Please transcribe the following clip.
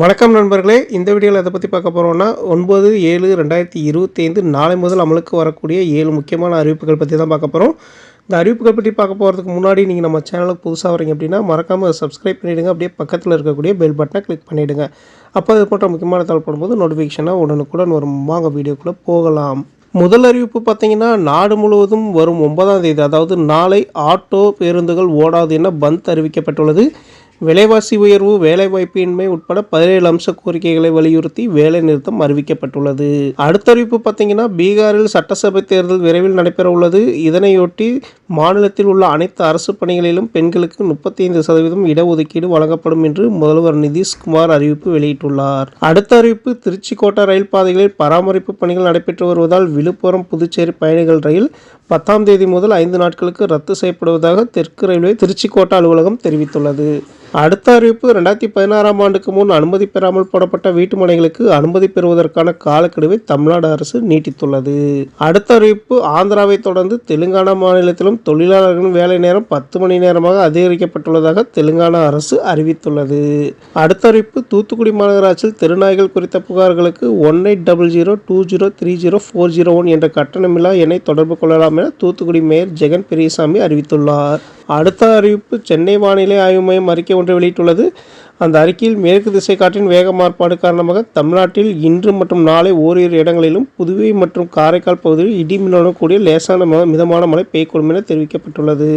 வணக்கம் நண்பர்களே, இந்த வீடியோவில் எதை பற்றி பார்க்க போகிறோம்னா 9/7/2025 நாளை முதல் அமலுக்கு வரக்கூடிய 7 முக்கியமான அறிவிப்புகள் பற்றி தான் பார்க்க போகிறோம். இந்த அறிவிப்புகள் பற்றி பார்க்க போகிறதுக்கு முன்னாடி நீங்கள் நம்ம சேனலுக்கு புதுசாக வரீங்க அப்படின்னா மறக்காமல் சப்ஸ்கிரைப் பண்ணிவிடுங்க. அப்படியே பக்கத்தில் இருக்கக்கூடிய பெல் பட்டனை கிளிக் பண்ணிவிடுங்க. அப்போ அது போன்ற முக்கியமான தகவல் போடும்போது நோட்டிஃபிகேஷனாக உடனுக்குடன் வரும். வாங்க வீடியோக்குள்ளே போகலாம். முதல் அறிவிப்பு பார்த்தீங்கன்னா, நாடு முழுவதும் வரும் 9ஆம் தேதி அதாவது நாளை ஆட்டோ பேருந்துகள் ஓடாது என பந்த் அறிவிக்கப்பட்டுள்ளது. விலைவாசி உயர்வு, வேலைவாய்ப்பின்மை உட்பட 17 அம்ச கோரிக்கைகளை வலியுறுத்தி வேலை நிறுத்தம் அறிவிக்கப்பட்டுள்ளது. அடுத்த அறிவிப்பு பார்த்தீங்கன்னா, பீகாரில் சட்டசபை தேர்தல் விரைவில் நடைபெற உள்ளது. இதனையொட்டி மாநிலத்தில் உள்ள அனைத்து அரசு பணிகளிலும் பெண்களுக்கு 35% இடஒதுக்கீடு வழங்கப்படும் என்று முதல்வர் நிதிஷ்குமார் அறிவிப்பு வெளியிட்டுள்ளார். அடுத்த அறிவிப்பு, திருச்சி கோட்டா ரயில் பாதைகளில் பராமரிப்பு பணிகள் நடைபெற்று வருவதால் விழுப்புரம் புதுச்சேரி பயணிகள் ரயில் 10ஆம் தேதி முதல் 5 நாட்களுக்கு ரத்து செய்யப்படுவதாக தெற்கு ரயில்வே திருச்சி கோட்டா அலுவலகம் தெரிவித்துள்ளது. அடுத்த அறிவிப்பு, 2016ஆம் ஆண்டுக்கு முன் அனுமதி பெறாமல் போடப்பட்ட வீட்டு மனைகளுக்கு அனுமதி பெறுவதற்கான காலக்கெடுவை தமிழ்நாடு அரசு நீட்டித்துள்ளது. அடுத்த அறிவிப்பு, ஆந்திராவை தொடர்ந்து தெலுங்கானா மாநிலத்திலும் தொழிலாளர்களின் வேலை நேரம் 10 மணி நேரமாக அதிகரிக்கப்பட்டுள்ளதாக தெலுங்கானா அரசு அறிவித்துள்ளது. அடுத்த அறிவிப்பு, தூத்துக்குடி மாநகராட்சியில் தெருநாய்கள் குறித்த புகார்களுக்கு 180020304001 என்ற கட்டணமில்லா எண்ணை தொடர்பு கொள்ளலாம் என தூத்துக்குடி மேயர் ஜெகன் பெரியசாமி அறிவித்துள்ளார். அடுத்த அறிவிப்பு, சென்னை வானிலை ஆய்வு மையம் அறிக்கை ஒன்று வெளியிட்டுள்ளது. அந்த அறிக்கையில் மேற்கு திசை காற்றின் வேக மாறுபாடு காரணமாக தமிழ்நாட்டில் இன்று மற்றும் நாளை ஓரிரு இடங்களிலும் புதுவை மற்றும் காரைக்கால் பகுதியில் இடி மின்னலுடன் கூடிய லேசான மிதமான மழை பெய்யக்கூடும் என தெரிவிக்கப்பட்டுள்ளது.